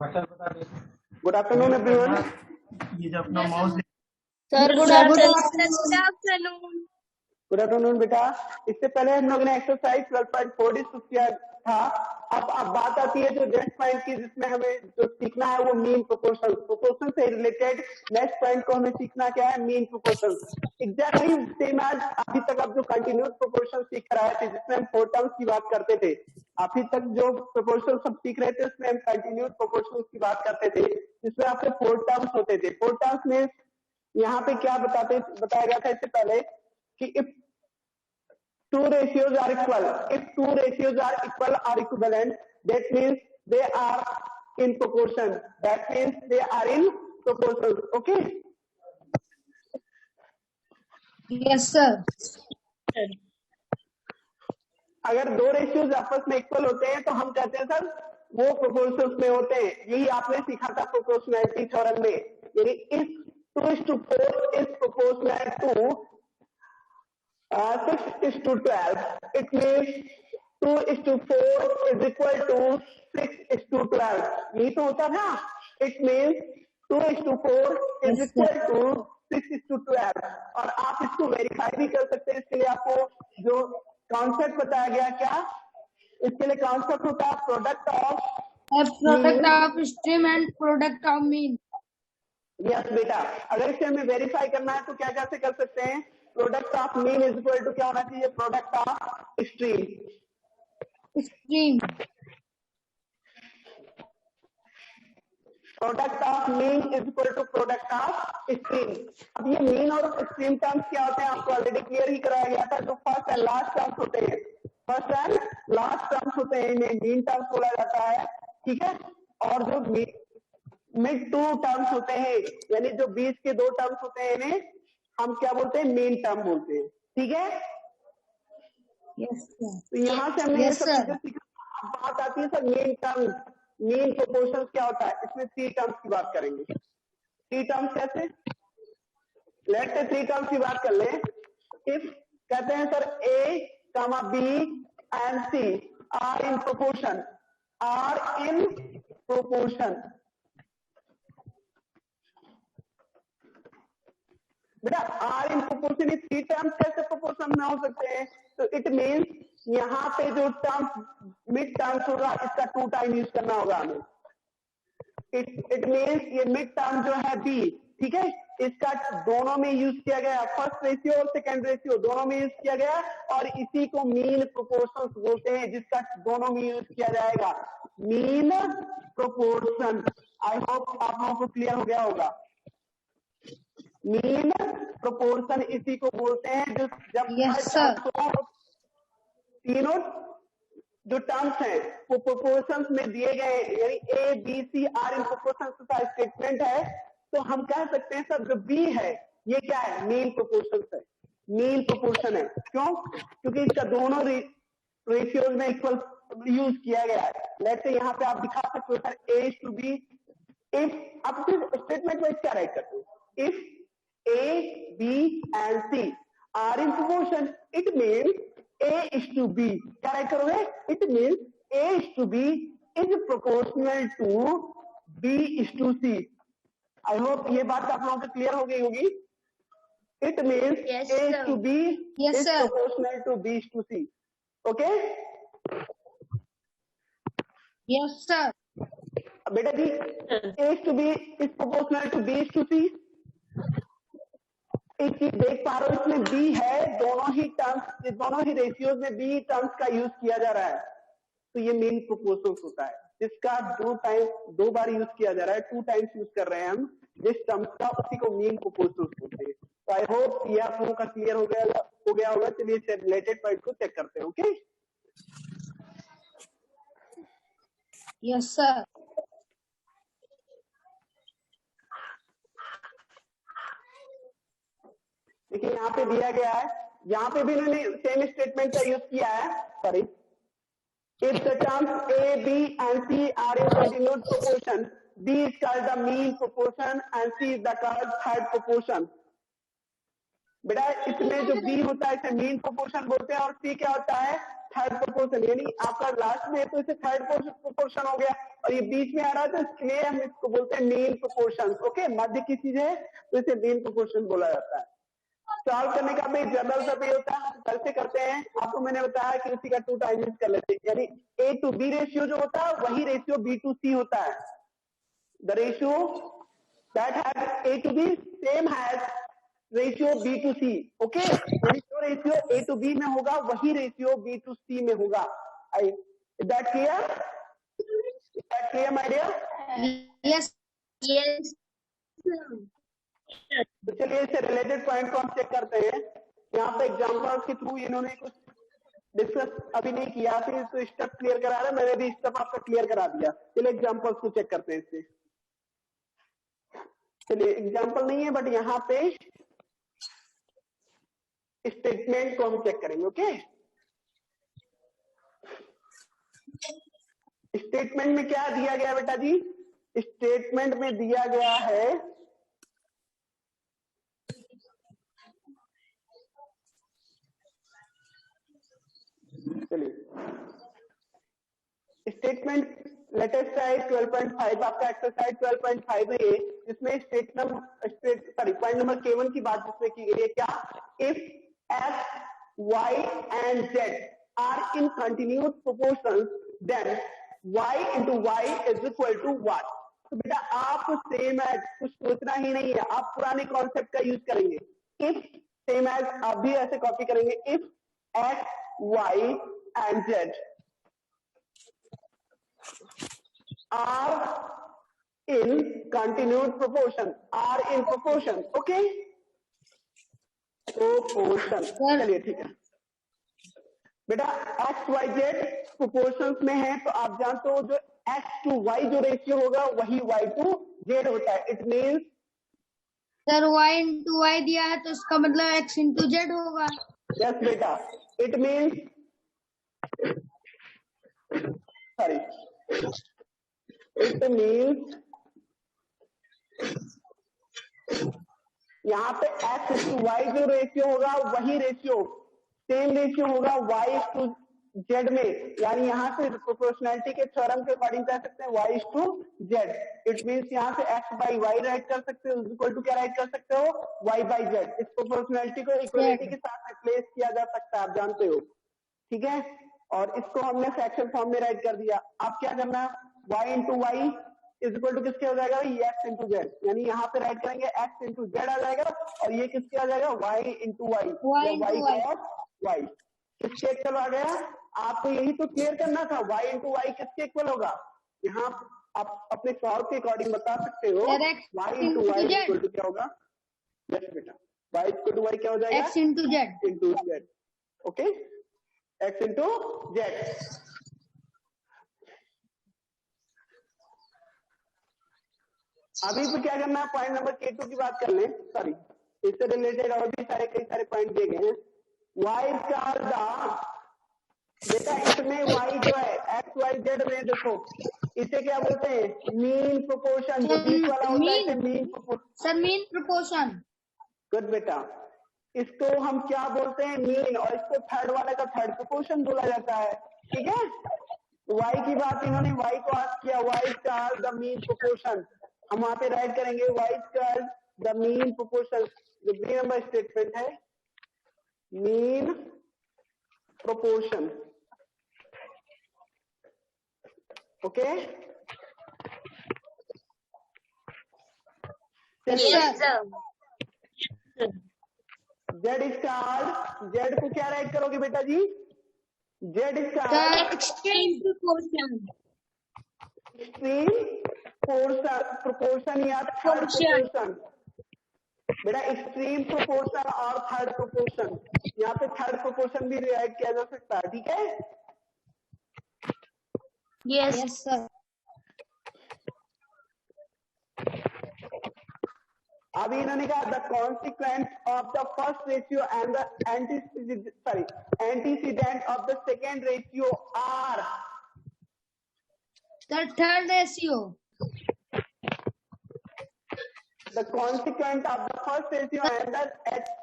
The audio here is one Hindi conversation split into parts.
Good afternoon everyone. ये जो अपना mouse sir good afternoon. Good afternoon बेटा। इससे पहले हम लोग ने एक्सरसाइज 12.4 डिस्कस किया था। अब बात आती है जो नेक्स्ट पॉइंट की, जिसमें हमें जो सीखना है वो मीन प्रोपोर्शन। प्रोपोर्शन से रिलेटेड नेक्स्ट पॉइंट को हमें सीखना क्या है, मीन प्रोपोर्शन। एग्जैक्टली सेम आज अभी तक आप जो कंटिन्यूस प्रोपोर्शन सीख कर आए थे, जिसमें हम 4 टर्म्स की बात करते थे। अभी तक जो प्रोपोर्शन सब सीख रहे थे उसमें हम कंटिन्यूस प्रोपोर्शन की बात करते थे, जिसमें आपके 4 टर्म्स होते थे। 4 टर्म्स में यहाँ पे क्या बताया गया था इससे पहले कि if two ratios are equal, if two ratios are equal or equivalent, that means they are in proportion. That means they are in proportion. Okay? Yes sir. अगर दो रेशियोज आपस में इक्वल होते हैं तो हम कहते हैं सर वो प्रोपोर्शंस में होते हैं। यही आपने सीखा था प्रोपोर्शनैलिटी थ्योरम में। यानी if 2:4 is proportional to 6:12, it means 2:4 is equal to 6:12। यही तो होता था। It means 2:4 is equal to 6:12। और आप इसको वेरीफाई भी कर सकते हैं। इसके लिए आपको जो कॉन्सेप्ट बताया गया, क्या इसके लिए कॉन्सेप्ट होता है product of stream and product of mean. Yes बेटा, अगर इसे हमें वेरीफाई करना है तो क्या कैसे कर सकते हैं, product of mean is equal to क्या होना चाहिए, product of stream. Product of mean is equal to product of stream. अब ये मीन और स्ट्रीम टर्म्स क्या होते हैं आपको ऑलरेडी क्लियर ही कराया गया था। जो फर्स्ट एंड लास्ट टर्म्स होते हैं, फर्स्ट एंड लास्ट टर्म्स होते हैं, इन्हें मीन टर्म्स बोला जाता है। ठीक है। और जो मिड टू टर्म्स होते हैं, यानी जो बीच के 2 टर्म्स होते हैं, इन्हें हम क्या बोलते हैं, मेन टर्म बोलते हैं। ठीक है। Yes sir. तो यहाँ से हमने ये सब चीजें सीखा। अब बात आती है sir main term, mean proportion क्या होता है। इसमें 3 टर्म्स की बात करेंगे। 3 टर्म्स कैसे, लेट्स से 3 टर्म्स की बात कर ले। इफ कहते हैं sir A comma B and C are in proportion, are in proportion. बेटा आर इन प्रोपोर्शन, 3 टर्म्स कैसे प्रोपोर्शन में हो सकते हैं, तो इट मीन्स यहाँ पे जो टर्म मिड टर्म्स होगा इसका 2 टाइम यूज करना होगा हमें। इट मीन्स ये मिड टर्म जो है बी, ठीक है, इसका दोनों में यूज किया गया, फर्स्ट रेशियो और सेकेंड रेशियो दोनों में यूज किया गया, और इसी को मीन प्रोपोर्शन बोलते हैं, जिसका दोनों में यूज किया जाएगा, मीन प्रोपोर्शन। आई होप आप लोगों को क्लियर हो गया होगा। मीन प्रोपोर्शन इसी को बोलते हैं, जो जब तीनों जो टर्म्स हैं वो प्रोपोर्शंस में दिए गए, यानी A B C are in proportions का स्टेटमेंट है, तो हम कह सकते हैं सर जो बी है ये क्या है, मीन प्रोपोर्शन है, मीन प्रोपोर्शन है। क्यों, क्योंकि इसका दोनों रेशियोज में इक्वल यूज किया गया है। लेट्स से यहाँ पे आप दिखा सकते हो sir A to B, if आप स्टेटमेंट में क्या राइट करते हो, if A, B and C are in proportion, it means A is to B। क्या राइट करोगे, it means A is to B is proportional to B is to C। I hope ये बात आप लोगों को क्लियर हो गई होगी। It means yes, A is to B yes, is proportional to B is to C। Okay? Yes sir। बेटा जी A is to B is proportional to B is to C। एक चीज देख पा रहे हो, इसमें बी है, दोनों ही टर्म्स, दोनों ही रेशियोज में बी टर्म्स का यूज किया जा रहा है, तो ये मेन प्रोपोर्शन होता है, जिसका 2 बार यूज किया जा रहा है, 2 टाइम्स यूज कर रहे हैं हम जिस टर्म्स का, उसी को मेन प्रोपोर्शन बोलते हैं। तो आई होप ये आप लोगों का क्लियर हो गया होगा। चलिए इससे रिलेटेड पॉइंट को चेक करते हैं। Okay, yes sir. देखिए यहाँ पे दिया गया है, यहाँ पे भी इन्होंने सेम स्टेटमेंट का यूज किया है। Sorry, if the terms A, B and C are in continuous proportion, B is called the mean proportion and C is the called third proportion। बेटा इसमें जो B होता है इसे मीन प्रोपोर्शन बोलते हैं, और C क्या होता है, थर्ड प्रोपोर्शन, यानी आपका लास्ट में है तो इसे थर्ड प्रोपोर्शन हो गया, और ये बीच में आ रहा है तो इसलिए हम इसको बोलते हैं मीन प्रोपोर्शन। ओके, मध्य की चीज है तो इसे मीन प्रोपोर्शन बोला जाता है। सॉल्व करने का भी जनरल सा भी होता है, हम कैसे करते हैं आपको मैंने बताया कि उसी का 2 टाइम्स कर लेते हैं, यानी A to B रेशियो जो होता है वही रेशियो B to C होता है। The ratio that has A to B same has ratio B to C। Okay, यानी जो रेशियो A to B में होगा वही रेशियो B to C में होगा। Is that clear? Is that clear, my dear? Yes. Yes. तो चलिए इससे रिलेटेड पॉइंट को हम चेक करते हैं। यहाँ पे एग्जाम्पल्स के थ्रू इन्होंने कुछ डिस्कस अभी नहीं किया, फिर तो स्टेप क्लियर करा रहे, मैंने भी स्टेप आपका क्लियर करा दिया। चलिए एग्जाम्पल्स को चेक करते हैं इससे। चलिए एग्जाम्पल नहीं है बट यहाँ पे स्टेटमेंट को हम चेक करेंगे। ओके, स्टेटमेंट में क्या दिया गया बेटा जी? स्टेटमेंट में दिया गया है चलिए स्टेटमेंट लेटेस्ट टाइप 12.5 आपका एक्सरसाइज 12.5 है, जिसमें पॉइंट नंबर K1 की बात जिसमें की गई है क्या? If X, Y and Z are in continuous proportions, then Y into Y is equal to what? तो बेटा आप सेम एज कुछ सोचना ही नहीं है, आप पुराने कॉन्सेप्ट का यूज करेंगे। इफ सेम एज आप भी ऐसे कॉपी करेंगे, if X, Y and Z are in continuous proportion, are in proportion, okay? Proportion, चलिए ठीक है बेटा। X, Y, Z proportions में है तो आप जानते हो जो X to Y जो रेशियो होगा वही Y to Z होता है। It means sir Y into Y दिया है तो इसका मतलब X into Z होगा। यस बेटा, it means sorry it means यहाँ पे X to Y जो रेशियो होगा वही रेशियो सेम रेशियो होगा Y to Z में, यानी यहाँ से प्रोपोर्शनैलिटी के थ्योरम के अकॉर्डिंग कह सकते हैं Y to Z। It means यहाँ से X by Y राइट कर सकते हो, इक्वल टू क्या राइट कर सकते हो? Y by Z। इस प्रोपोर्शनैलिटी को इक्वलिटी के साथ रिप्लेस किया जा सकता है, आप जानते हो, ठीक है। और इसको हमने फ्रैक्शन फॉर्म में राइट कर दिया। अब क्या करना? Y into Y is equal to किसके हो जाएगा? X into Z, यानी यहाँ पे राइट करेंगे X into Z आ जाएगा, और ये किसके आ जाएगा? Y into Y, Y और Y किसके इक्वल आ गया? आपको यही तो क्लियर करना था, Y into Y किसके इक्वल होगा? यहाँ आप अपने सॉल्व के अकॉर्डिंग बता सकते हो। Y into Y equal to क्या होगा? यस बेटा, Y इक्वल टू Y क्या हो जाएगा? X into Z into Z। Okay, X into Z। अभी तो क्या करना है? पॉइंट नंबर K2 की बात कर लें, सॉरी इससे रिलेटेड और भी कई सारे पॉइंट दिए गए हैं। Y का बेटा इसमें Y जो है X Y Z में देखो इसे क्या बोलते हैं? Mean proportion. जो बीच वाला होता है mean proportion. Sir mean proportion. Good बेटा, इसको हम क्या बोलते हैं? मीन, और इसको थर्ड वाले का थर्ड प्रोपोर्शन बोला जाता है, ठीक है। Y की बात इन्होंने Y को आस्क किया, Y का द मीन प्रोपोर्शन, हम वहां पे राइट करेंगे Y का द मीन प्रोपोर्शन। जो बी नंबर स्टेटमेंट है mean proportion, okay. Z star, Z को क्या राइट करोगे बेटा जी? Z star extreme proportion, proportion या थर्ड प्रोपोर्शन। बेटा एक्सट्रीम प्रोपोर्शन और थर्ड प्रोपोर्शन, यहाँ पे थर्ड प्रोपोर्शन भी राइट किया जा सकता है, ठीक है। Yes sir. अभी इन्होंने कहा the consequence of the first ratio and the antecedent of the second ratio are the third ratio. The consequent of the first ratio and the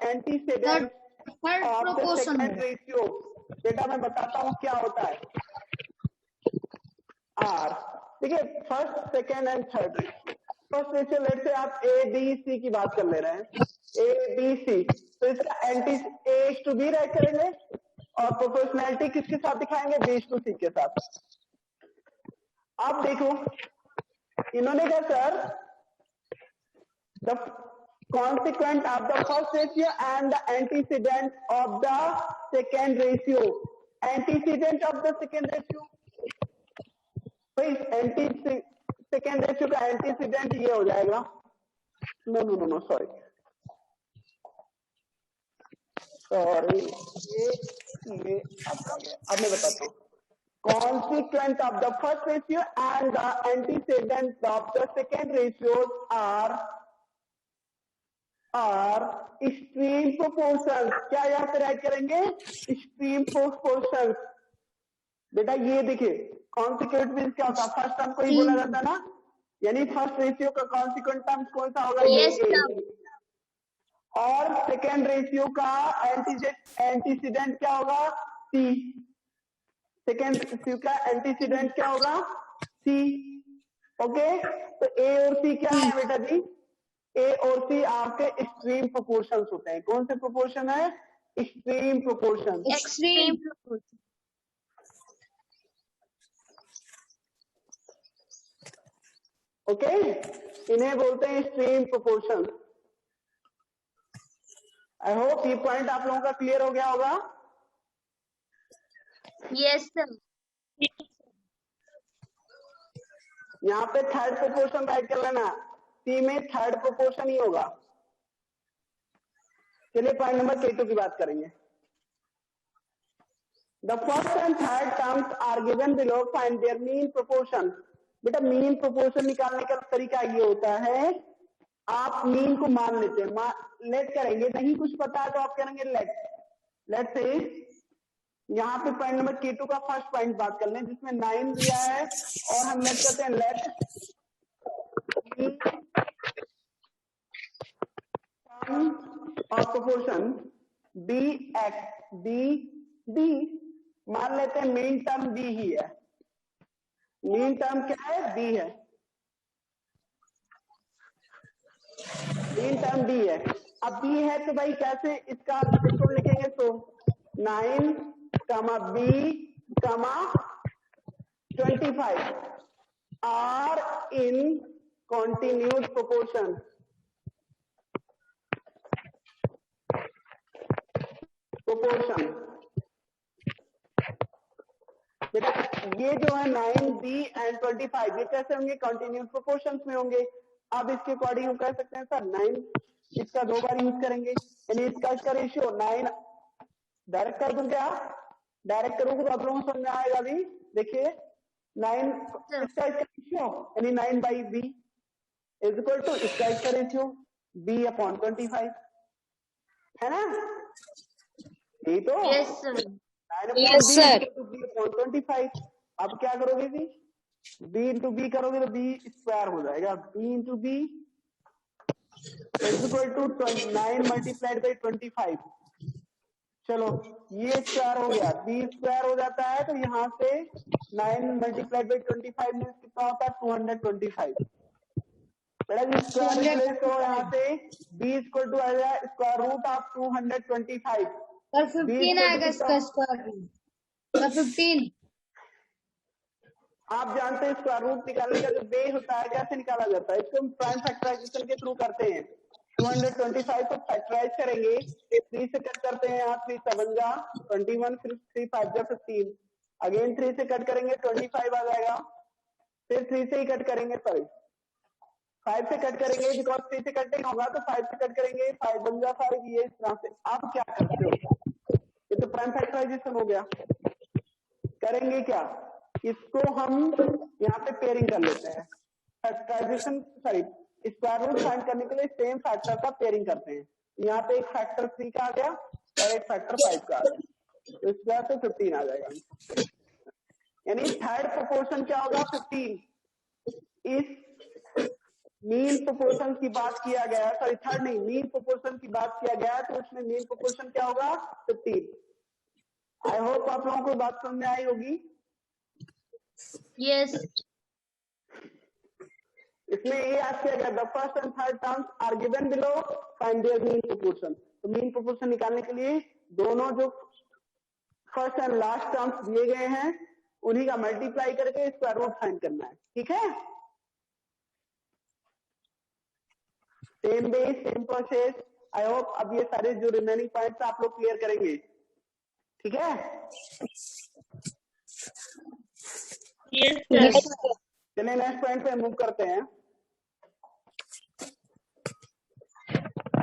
antecedent third of the proportion second ratio, बेटा मैं बताता हूँ क्या होता है। आर, ठीक है, first second and third ratio. First ratio let से आप ए बी सी की बात कर ले रहे हैं, ए बी सी, तो इसका anti A to B right करेंगे और प्रोपोर्शनैलिटी किसके साथ दिखाएंगे, बी टू सी के साथ। अब देखो इन्होंने कहा sir the consequent of the first ratio and the antecedent of the second ratio, antecedent of the second ratio, भाई सेकेंड रेशियो का एंटीसीडेंट ये हो जाएगा, no no no no sorry ये अब मैं बताता हूँ। Consequent of the first ratio and the antecedent of the second ratios are extreme proportions। क्या यहाँ पे राइट करेंगे, extreme proportions। बेटा ये देखिए कॉन्सिक्वेंट मीन्स क्या होता है, फर्स्ट टर्म को ही बोला जाता है ना, यानी फर्स्ट रेशियो का कॉन्सिक्वेंट टर्म कौन सा होगा, ये। और सेकेंड रेशियो का एंटीसीडेंट क्या होगा, सी। सेकेंड रेशियो का एंटीसीडेंट क्या होगा, सी। ओके, तो ए और सी क्या है बेटा जी, ए और सी आपके एक्सट्रीम प्रोपोर्शंस होते हैं। कौन से प्रोपोर्शन है, एक्सट्रीम प्रोपोर्शन। एक्सट्रीम ओके, इन्हें बोलते हैं एक्सट्रीम प्रोपोर्शन। आई होप ये पॉइंट आप लोगों का क्लियर हो गया होगा। Yes sir. यहाँ पे थर्ड प्रोपोर्शन राइट कर लेना, सी में थर्ड प्रोपोर्शन ही होगा। चलिए पॉइंट नंबर K2 की बात करेंगे। The first and third terms are given below, find their mean proportion. बेटा मीन प्रोपोर्शन निकालने का तरीका ये होता है, आप मीन को मान लेते हैं, लेट करेंगे, नहीं कुछ पता है तो आप करेंगे लेट से। यहाँ पे पॉइंट नंबर K2 का फर्स्ट पॉइंट बात कर लें जिसमें 9 दिया है और हम लेट करते हैं let of proportion B X B मान लेते हैं मीन टर्म बी ही है, मीन टर्म क्या है, बी है, मीन टर्म बी है। अब बी है तो भाई कैसे इसका इसको लिखेंगे, तो 9 B 25 are in continued proportion. बेटा ये जो है 9B एंड 25 ये कैसे होंगे, कंटिन्यूस प्रोपोर्शंस में होंगे। अब इसके अकॉर्डिंग हम कह सकते हैं सर 9 इसका 2 बार यूज करेंगे, यानी इसका रेशियो 9 डायरेक्ट कर दूं, क्या डायरेक्ट करूंगा तो आप लोगों को समझ में आएगा। अभी देखिए 9 इसका रेशियो यानी 9/B इज इक्वल टू इसका रेशियो B/25 है ना, यही तो। Yes sir. 9/B/25। अब क्या करोगे जी, B इंटू बी करोगे तो B स्क्वायर हो जाएगा, B into B is equal to 9 multiplied by 25। चलो ये स्क्वायर हो गया, B स्क्वायर हो जाता है, तो यहाँ से 9 मल्टीप्लाइड बाई 25 मीन्स कितना होता है, 225। बेटा जी स्क्वायर रिप्लेस करो, यहाँ से B इक्वल टू आ जाए स्क्वायर रूट ऑफ 225। 15 आएगा इसका स्क्वायर रूट, 15। आप जानते हैं स्क्वायर रूट निकालने का जो वे होता है कैसे निकाला जाता है, इसको हम प्राइम फैक्टराइजेशन के थ्रू करते हैं। 225 को फैक्टराइज करेंगे, 3 से कट करते हैं, यहाँ 3 7 जा 21, फिर 3 5 जा 15, अगेन 3 से कट करेंगे 25 आ जाएगा, फिर 3 से ही कट करेंगे, सॉरी 5 से कट करेंगे, बिकॉज 3 से कट नहीं होगा तो 5 से कट करेंगे, 5 बन जा 5, ये इस तरह से। आप क्या करते हो, ये तो प्राइम फैक्टराइजेशन हो गया। करेंगे क्या, इसको हम यहाँ पे पेयरिंग कर लेते हैं, factorization sorry square root find करने के लिए सेम फैक्टर का पेयरिंग करते हैं। यहाँ पे एक फैक्टर 3 का आ गया और एक फैक्टर 5 का आ गया, तो स्क्वायर से 15 आ जाएगा, यानी थर्ड प्रोपोर्शन क्या होगा, 15। इस मीन प्रोपोर्शन की बात किया गया, सॉरी थर्ड नहीं मीन प्रोपोर्शन की बात किया गया, तो उसमें मीन प्रोपोर्शन क्या होगा, 15। आई होप आप लोगों को बात समझ में आई होगी। Yes. इसमें ये याद किया गया, the first and third terms are given below, find their mean proportion. तो मीन प्रोपोर्शन निकालने के लिए दोनों जो फर्स्ट एंड लास्ट टर्म्स दिए गए हैं उन्हीं का मल्टीप्लाई करके स्क्वायर रूट फाइंड करना है। ठीक है, same base same process. I hope अब ये सारे जो रिमेनिंग पॉइंट्स आप लोग क्लियर करेंगे। ठीक है, चलिए नेक्स्ट पॉइंट पे मूव करते हैं।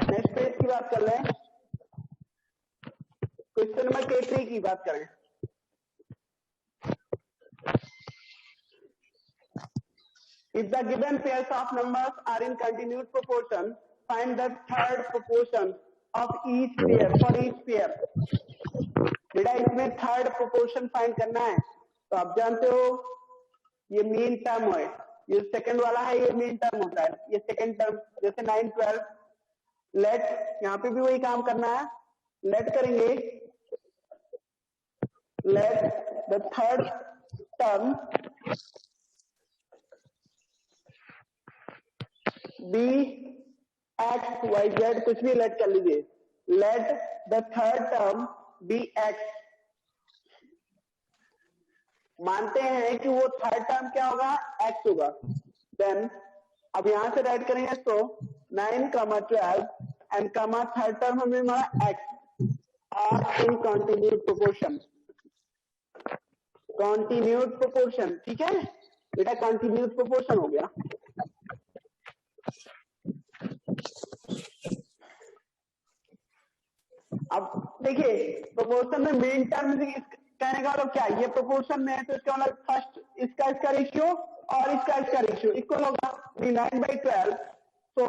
नेक्स्ट पेज की बात कर लें, क्वेश्चन नंबर K3 की बात करें। If the given pairs of numbers are in continuous proportion, find the third proportion of each pair for each pair। बेटा इसमें थर्ड प्रोपोर्शन फाइंड करना है। तो आप जानते हो ये मीन टर्म है, ये सेकंड वाला है, ये मीन टर्म होता है, ये सेकंड टर्म। जैसे 9, 12 लेट, यहाँ पे भी वही काम करना है। लेट करेंगे, let the third term be X Y Z, कुछ भी लेट कर लीजिए। Let the third term be X. मानते हैं कि वो थर्ड टर्म क्या होगा, एक्स होगा। देन अब यहां से राइट करेंगे, तो 9, 12 एंड थर्ड टर्म हमें हमारा X are in continued proportion. Continued proportion, ठीक है बेटा, कॉन्टिन्यूड प्रोपोर्शन हो गया। अब देखिए प्रोपोर्शन में मेन टर्म कहने का मतलब क्या, ये प्रोपोर्शन में है तो इसका मतलब फर्स्ट इसका रेशियो और इसका रेशियो इक्वल होगा। 9/12। तो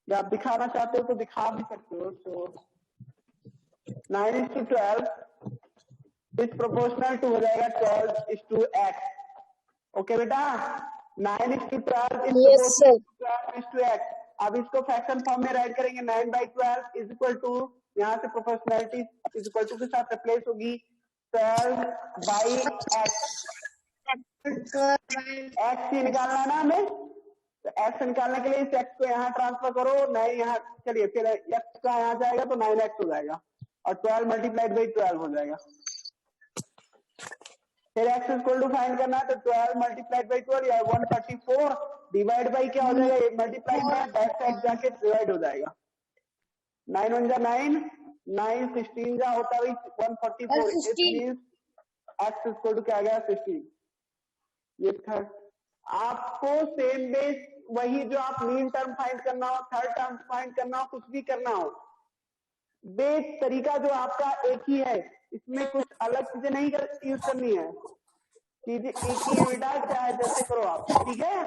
जब आप दिखाना चाहते हो तो दिखा भी सकते हो। तो 9:12 इस प्रोपोर्शनल टू हो जाएगा 12:x। ओके बेटा, 9:12 इज x। अब इसको फ्रैक्शन फॉर्म में राइट करेंगे, 9/12 इज इक्वल टू, यहाँ से प्रोपोर्शनैलिटी इज इक्वल टू के साथ रिप्लेस होगी 12/x। x ही निकालना है ना हमें, तो x निकालने के लिए इस x को यहाँ ट्रांसफर करो, 9 यहाँ, चलिए फिर x का यहाँ जाएगा तो 9x हो जाएगा और 12 मल्टीप्लाइड बाई 12 हो जाएगा। फिर x इक्वल टू फाइंड करना है, तो 12 मल्टीप्लाइड बाई 12 या 144 डिवाइड बाई क्या हो जाएगा, मल्टीप्लाइड बाई बैक साइड जाके डिवाइड हो जाएगा। 9 1 जा 9, 9 16 जा होता है 144। It means x equal to क्या आ गया, 16। ये थर्ड। आपको सेम बेस वही जो आप मीन टर्म फाइंड करना हो, थर्ड टर्म फाइंड करना हो, कुछ भी करना हो, बेस तरीका जो आपका एक ही है, इसमें कुछ अलग चीजें नहीं यूज करनी है, चीजें एक ही है बेटा, चाहे जैसे करो आप। ठीक है,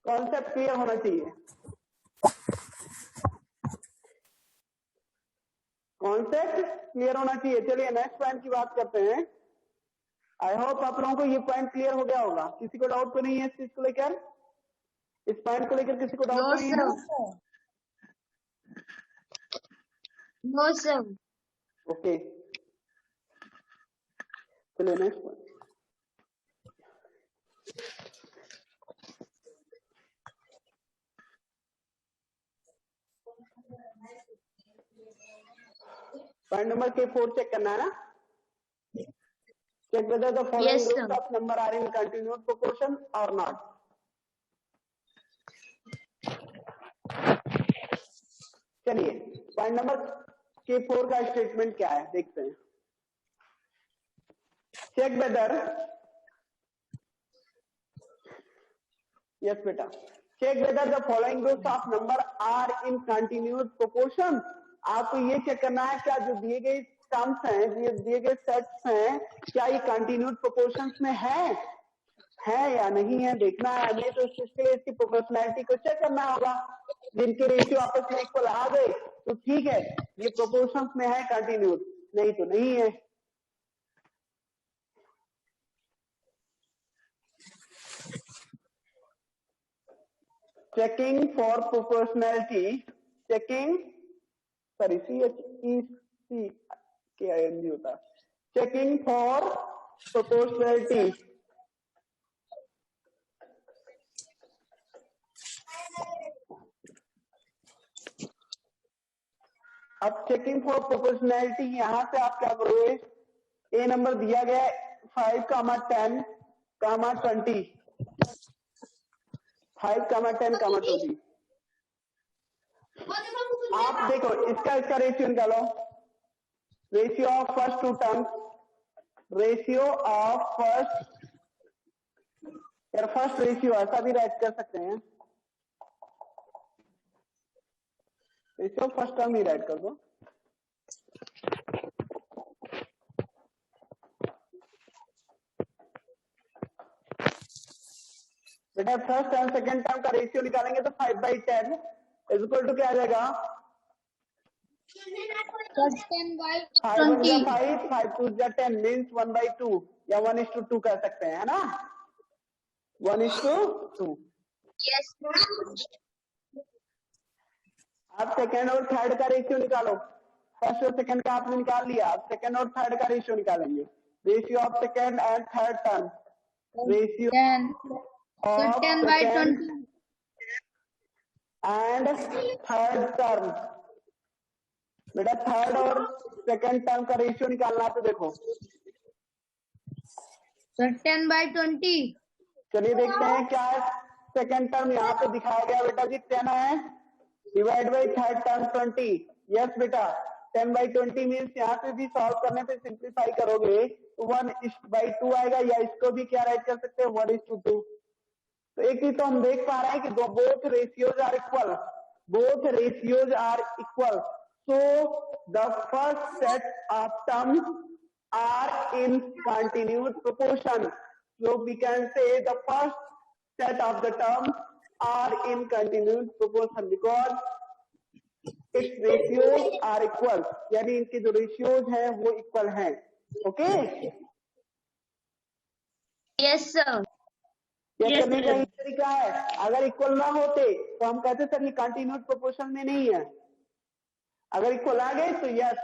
कॉन्सेप्ट क्लियर होना चाहिए, कॉन्सेप्ट क्लियर होना चाहिए। चलिए नेक्स्ट पॉइंट की बात करते हैं। आई होप आप लोगों को ये पॉइंट क्लियर हो गया होगा। किसी को डाउट तो नहीं है इस चीज को लेकर, इस पॉइंट को लेकर किसी को डाउट तो नहीं है? No sir. ओके, चलिए next point. Point number K4 check करना है ना। Check whether the following Yes, groups sir. of number are in continuous proportion or not. चलिए पॉइंट नंबर K4 का स्टेटमेंट क्या है देखते हैं। चेक वेदर, यस बेटा, check whether the following groups of number are in continuous proportion. आपको ये चेक करना है क्या जो दिए गए टर्म्स हैं, दिए गए सेट्स हैं, क्या ये कंटिन्यूअस प्रोपोर्शंस में है या नहीं है, देखना है हमें। तो इसके लिए इसकी प्रोपोर्शनैलिटी को चेक करना होगा। जिनके रेशियो आपस में इक्वल आ गए तो ठीक है, ये प्रोपोर्शंस में है कंटिन्यूअस, नहीं तो नहीं है। Checking for proportionality, checking, sorry CHEC KING होता। चेकिंग फॉर प्रोपोर्शनैलिटी, अब चेकिंग फॉर प्रोपोर्शनैलिटी यहां से आप क्या करोगे, ए नंबर दिया गया है 5, 10, 20, 5, 10, 20। आप देखो इसका रेशियो निकालो, ratio of first two term, ratio of first, यार फर्स्ट रेशियो ऐसा भी राइट कर सकते हैं, रेशियो फर्स्ट टर्म ही राइट कर दो। बेटा फर्स्ट एंड सेकंड टर्म का रेशियो निकालेंगे तो 5/10 इज इक्वल टू क्या आ जाएगा, 10/20 5 2 10 मीन्स 1/2 या 1:2 कह सकते हैं, है ना, 1:2। यस आप सेकंड और थर्ड का रेशियो निकालो, फर्स्ट और सेकंड का आपने निकाल लिया, आप सेकंड और थर्ड का रेशियो निकालेंगे, ratio of second and third term, ratio 10/20 and third term. बेटा थर्ड और सेकंड टर्म का रेशियो निकालना है तो देखो 10/20। चलिए देखते हैं क्या है, सेकंड टर्म यहाँ पे दिखाया गया बेटा जी 10 है, divide by third term 20। Yes बेटा 10/20 मीन्स यहाँ पे भी सॉल्व करने पे सिंप्लीफाई करोगे तो 1/2 आएगा, या इसको भी क्या राइट कर सकते हैं 1:2। तो एक चीज तो हम देख पा रहे हैं कि both ratios are equal, both ratios are equal, so the first set of terms are in continuous proportion, so we can say the first set of the terms are in continuous proportion because its ratios are equal, यानी इनके जो ratios हैं वो equal हैं। Okay yes sir. यह करने का ही तरीका है, अगर इक्वल ना होते तो हम कहते सर ये कंटिन्यूस प्रोपोर्शन में नहीं है, अगर इक्वल आ गए तो yes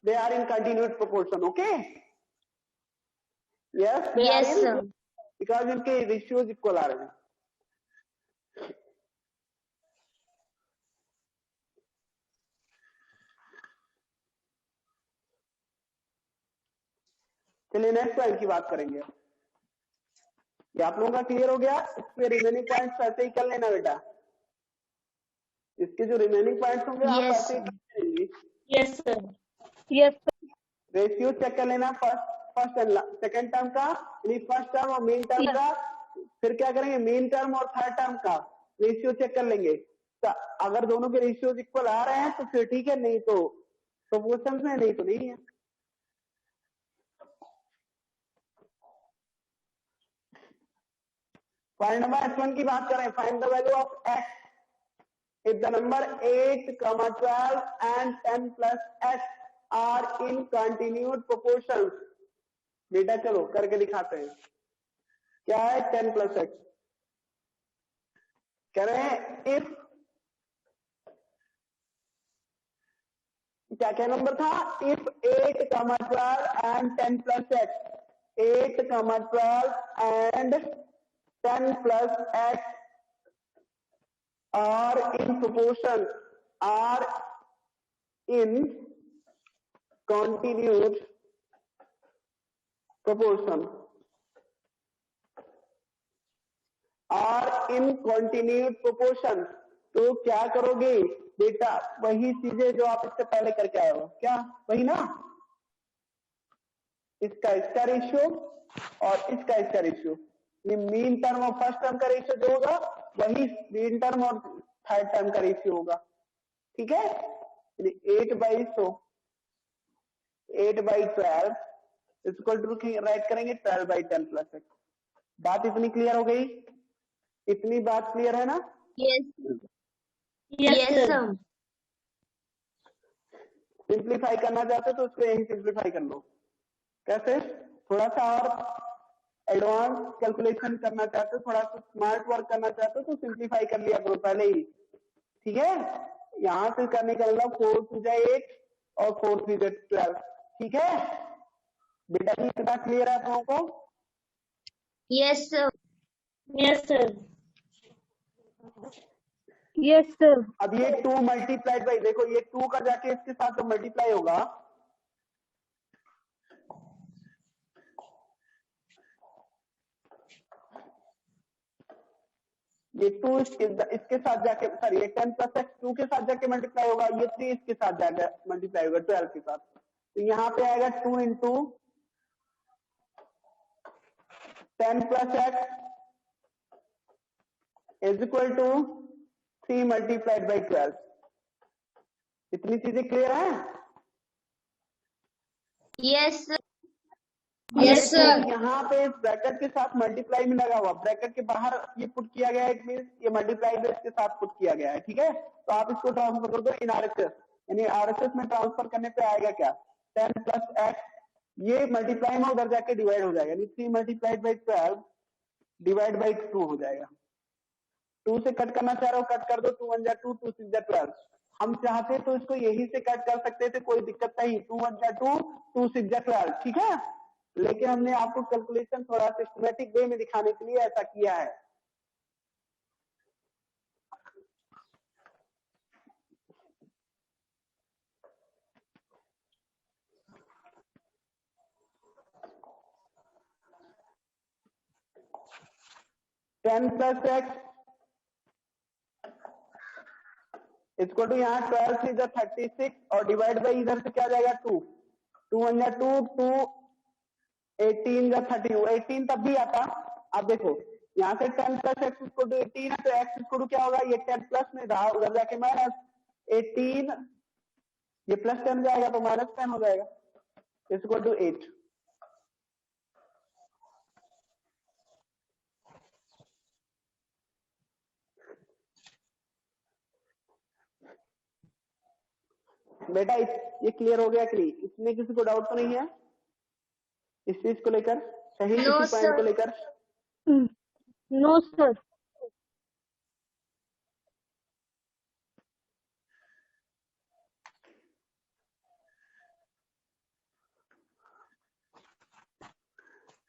they are in continuous proportion. Okay yes they are in, because इनके रेशियोज इक्वल आ रहे हैं। चलिए नेक्स्ट पॉइंट की बात करेंगे। ये आप लोगों का क्लियर हो गया, इसके रिमेनिंग पॉइंट्स ऐसे ही कर लेना बेटा, इसके जो रिमेनिंग पॉइंट्स होंगे आप ऐसे ही करेंगे। Yes sir. Yes ratio check कर लेना फर्स्ट एंड सेकंड टर्म का, यानी फर्स्ट टर्म और मेन टर्म का, फिर क्या करेंगे मेन टर्म और थर्ड टर्म का रेशियो चेक कर लेंगे। तो अगर दोनों के रेशियोज इक्वल आ रहे हैं तो फिर ठीक है, नहीं तो प्रोपोर्शन में, नहीं तो नहीं है। पॉइंट नंबर H1 की बात करें, find the value of x if the number 8, 12 and 10 plus x are in continued proportion. बेटा चलो करके दिखाते हैं, क्या है 10 प्लस x, कह रहे हैं इफ, क्या क्या नंबर था, if 8, 12 and 10 plus x, 8, 12 and 10 plus x are in proportion, are in continued proportion, are in continued proportion। तो क्या करोगे बेटा, वही चीजें जो आप इससे पहले करके आए हो, क्या वही ना, इसका रेशियो और इसका रेशियो, ये मीन टर्म और फर्स्ट टर्म का रेशियो जो होगा वही मीन टर्म और थर्ड टर्म का रेशियो होगा। ठीक है, 8/12 इक्वल टू राइट करेंगे 12/10 प्लस x। बात इतनी क्लियर हो गई, इतनी बात क्लियर है ना? Yes sir. सिंप्लीफाई करना चाहते तो उसको यही सिंप्लीफाई कर लो। कैसे? थोड़ा सा और एडवांस कैलकुलेशन करना चाहते हो, थोड़ा सा स्मार्ट वर्क करना चाहते हो तो सिंप्लीफाई कर लिया करो पहले ही। ठीक है, यहां से करने का मतलब 4 2 8 और 4 3 12, ठीक है बेटा जी, इतना क्लियर है आप लोगों को? Yes sir. Yes sir. Yes sir. अब ये 2 मल्टीप्लाइड बाई, देखो ये 2 का जाके इसके साथ तो मल्टीप्लाई होगा, ये 2 इसके साथ जाके, सॉरी ये 10 प्लस एक्स 2 के साथ जाके मल्टीप्लाई होगा, ये 3 इसके साथ जाके मल्टीप्लाई होगा 12 के साथ। तो यहाँ पे आएगा 2 into 10 plus X is equal to 3 multiplied by 12। इतनी चीजें क्लियर है? Yes sir. Yes sir. यहाँ पे ब्रैकेट के साथ मल्टीप्लाई में लगा हुआ, ब्रैकेट के बाहर ये पुट किया गया है, इट मींस ये मल्टीप्लाई में इसके साथ पुट किया गया है, ठीक है। तो आप इसको ट्रांसफर कर दो इन आरएचएस, यानी आरएचएस में ट्रांसफर करने पे आएगा क्या, 10 प्लस एक्स, ये मल्टीप्लाई में उधर जाके डिवाइड हो जाएगा, यानी 3 मल्टीप्लाइड बाई 12 डिवाइड बाई 2 हो जाएगा। 2 से कट करना चाह रहे हो, कट कर दो, 2 1 जा 2, 2 6 जा 12। हम चाहते तो इसको यही से कट कर सकते थे, कोई दिक्कत नहीं, 2 1 जा 2, 2 6 जा 12, ठीक है। लेकिन हमने आपको कैलकुलेशन थोड़ा सिस्टमेटिक वे में दिखाने के लिए ऐसा किया है। टेन प्लस एक्स इसको टू यहाँ 12 से इधर 36 और डिवाइड बाई इधर से क्या जाएगा 2, 2 1 जा 2, 2 18 जा 30, 18 तब भी आता। अब देखो यहाँ से 10 प्लस एक्स इसको टू 18 है, तो एक्स इसको टू क्या होगा, ये 10 प्लस में रहा, उधर जाके माइनस 18, ये प्लस 10 जाएगा तो माइनस 10 हो जाएगा, इसको टू 8। बेटा ये क्लियर हो गया कि नहीं? इसमें किसी को डाउट तो नहीं है इस चीज को लेकर, सही No, इसी पॉइंट को sir. लेकर? No sir.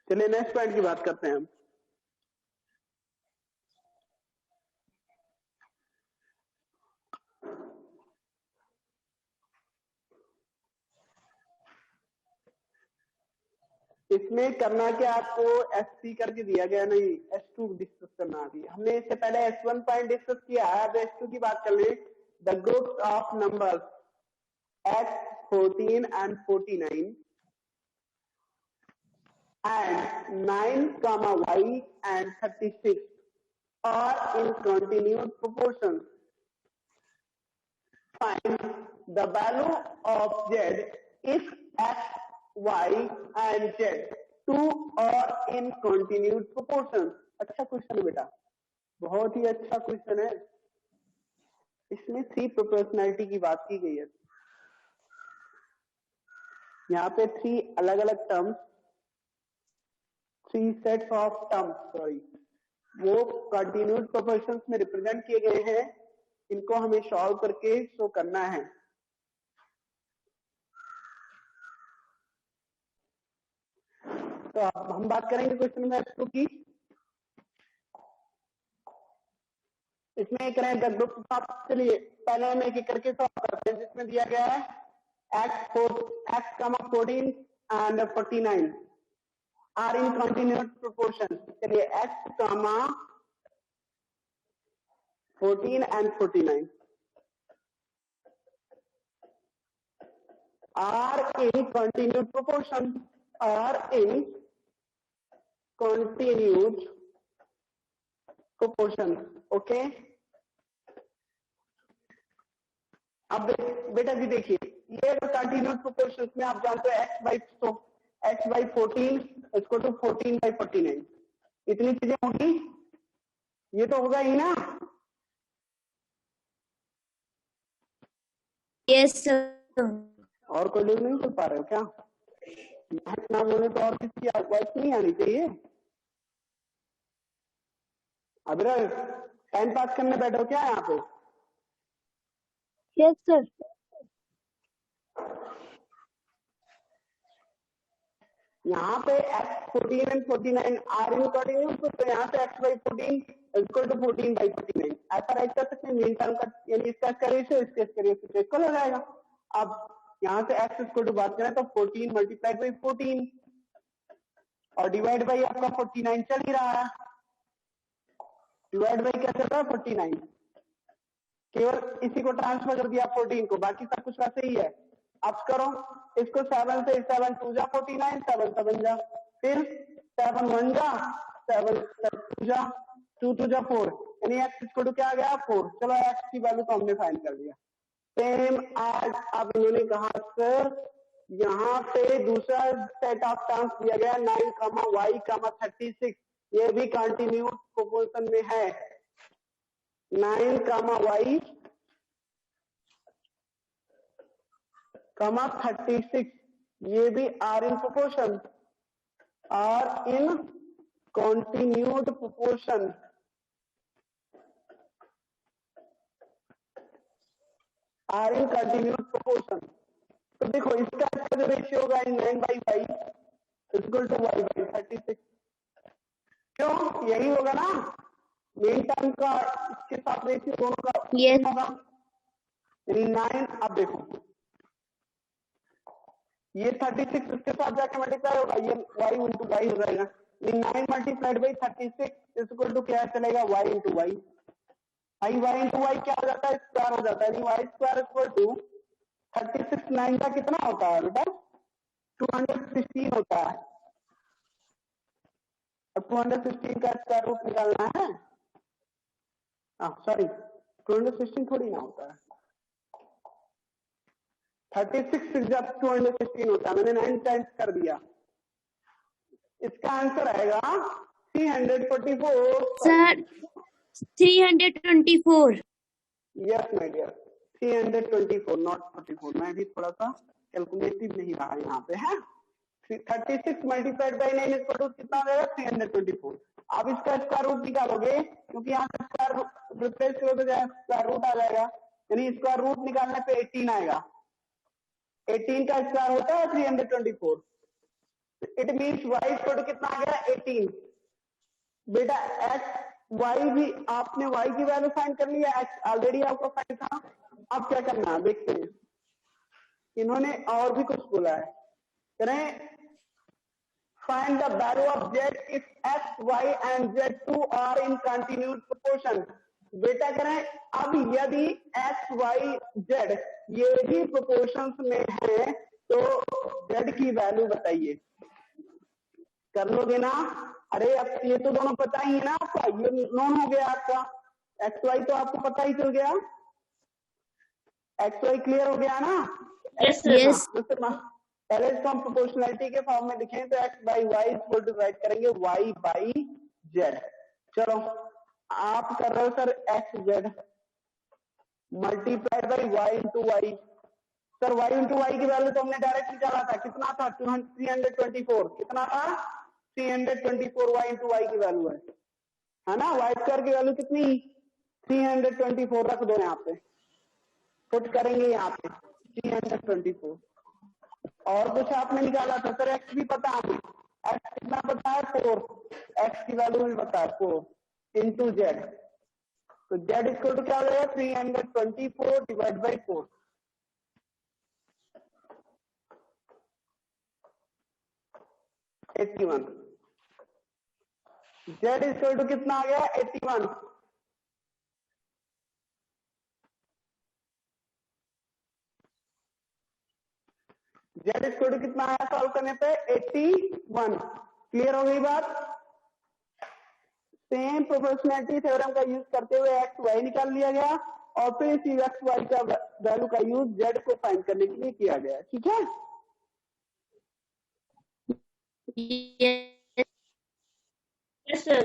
चलिए नेक्स्ट पॉइंट की बात करते हैं हम। इसमें करना क्या, आपको S3 करके दिया गया, नहीं S2 डिस्कस करना। अभी हमने इससे पहले S1 पॉइंट डिस्कस किया है, अब S2 की बात कर ले। The group of numbers X 14 and 49 and 9, Y and 36 are in continued proportions. Find the value of Z if X, Y and Z two are in continued proportions. अच्छा क्वेश्चन है बेटा, बहुत ही अच्छा क्वेश्चन है। इसमें 3 प्रोपोर्शनैलिटी की बात की गई है। यहाँ पे 3 अलग अलग terms, 3 sets of terms, sorry, वो कंटिन्यूड प्रोपोर्शंस में रिप्रेजेंट किए गए हैं। इनको हमें सॉल्व करके शो करना है। तो अब हम बात करेंगे क्वेश्चन नंबर 2 की। इसमें एक रहे द ग्रुप ऑफ, चलिए पहले हम एक एक करके सॉल्व करते हैं। जिसमें दिया गया है x 14 and 49 are in continuous proportion। चलिए x, 14 and 49 are in continued proportion, are in continued proportion। Okay, अब बेटा जी देखिए, ये कंटिन्यूड प्रोपोर्शंस में आप जानते हो x बाई 14 इसको टू 14 बाई 49, इतनी चीजें होगी, ये तो होगा ही ना। Yes sir. और कोई लोग नहीं कर पा रहे हो क्या? ना बोले तो और किसी की वॉइस नहीं आनी चाहिए। अब टाइम पास करने बैठो क्या यहाँ पे? Yes sir. यहाँ पे x14 and 49 are in continuous, तो यहाँ से x/14 इक्वल टू 14/49 ऐसा राइट कर सकते हैं। मीन टर्म का यानी इसका रेशियो इसके रेशियो इक्वल हो जाएगा। अब यहाँ से x इक्वल टू बात करें तो 14 मल्टीप्लाइड बाई 14 और डिवाइड बाई आपका 49 चल ही रहा है। डिवाइड बाई क्या चल रहा है 49, केवल इसी को ट्रांसफर कर दिया 14 को, बाकी सब कुछ वैसे ही है। अब करो इसको 7 से 7 2 जा 49, 7 7 जा, फिर 7 1 जा 7 2 जा 2 2 जा 4, यानी x इक्वल टू क्या आ गया 4। चलो x की वैल्यू तो हमने फाइंड कर दिया। सेम एज अब इन्होंने कहा सर यहाँ पे दूसरा सेट ऑफ टर्म्स दिया गया 9, y, 36, ये भी कंटिन्यूस प्रोपोर्शन में है। 9, y, 36, ये भी आर इन प्रोपोर्शन और in continued proportion. Are in continued proportion. तो देखो इसका जो रेशियो होगा 9/y इक्वल टू y/36, क्यों यही होगा ना मेन टर्म का इसके साथ रेशियो दोनों का Yes. होगा, यानी 9। अब देखो ये 36 इसके साथ जाके मल्टीप्लाई होगा, ये y इंटू वाई हो जाएगा। 9 मल्टीप्लाइड बाई 36 इक्वल टू क्या चलेगा y into Y. y into Y क्या हो जाता है स्क्वायर हो जाता है, y स्क्वायर इक्वल टू 36 9 का कितना होता है बेटा 216 होता है। अब 216 का स्क्वायर रूट निकालना है, सॉरी 216 थोड़ी ना होता है, 36 जब 216 होता है, मैंने 9 टाइम्स कर दिया। इसका आंसर आएगा 344 Sir, 324. Yes my dear 324 not 44। मैं भी थोड़ा सा कैलकुलेटिव नहीं रहा यहाँ पे है। 36 मल्टीप्लाइड बाई 9 इक्वल टू कितना आ जाएगा 324। अब इसका स्क्वायर रूट निकालोगे क्योंकि यहाँ से स्क्वायर रिप्लेस करोगे तो स्क्वायर रूट आ जाएगा, यानी स्क्वायर रूट निकालने पे 18 आएगा। 18 का स्क्वायर होता है 324। It means y equal to कितना आ गया 18। बेटा x y भी आपने y की वैल्यू फाइंड कर लिया, x ऑलरेडी आपको फाइंड था। अब क्या करना है देखते हैं, इन्होंने और भी कुछ बोला है, करें find the value of z if x, y and z2 are in continuous proportion। बेटा करें अब यदि x, y, z ये भी प्रोपोर्शंस में है तो z की वैल्यू बताइए। कर लोगे ना? अरे अब ये तो दोनों पता ही है ना आपका, ये नोन हो गया आपका, एक्स वाई तो आपको पता ही चल गया, एक्स वाई क्लियर हो गया ना? Yes. पहले इसको हम प्रोपोर्शनलिटी के फॉर्म में लिखें तो X by Y equal to right करेंगे वाई बाई जेड। चलो आप कर रहे हो sir X Z multiplied by Y into Y. Sir y into Y की वैल्यू तो हमने डायरेक्ट निकाला था, कितना था 324, कितना था 324 y इंटू वाई की वैल्यू है ना। y स्क्वायर की वैल्यू कितनी 324 रख दो यहाँ पे, पुट करेंगे यहाँ पे 324। और कुछ आपने निकाला था सर x भी पता है, x कितना पता है 4, x की वैल्यू भी पता है 4 इंटू जेड, तो z इक्वल टू क्या हो जाएगा 324 divide by 4। z equal to कितना आ गया 81। z इक्वल टू कितना आया सॉल्व करने पे 81। क्लियर हो गई बात? सेम प्रोपोर्शनैलिटी थ्योरम का यूज करते हुए एक्स वाई निकाल लिया गया और फिर इसी एक्स वाई का वैल्यू का यूज जेड को फाइंड करने के लिए किया गया। ठीक है, Yes, sir.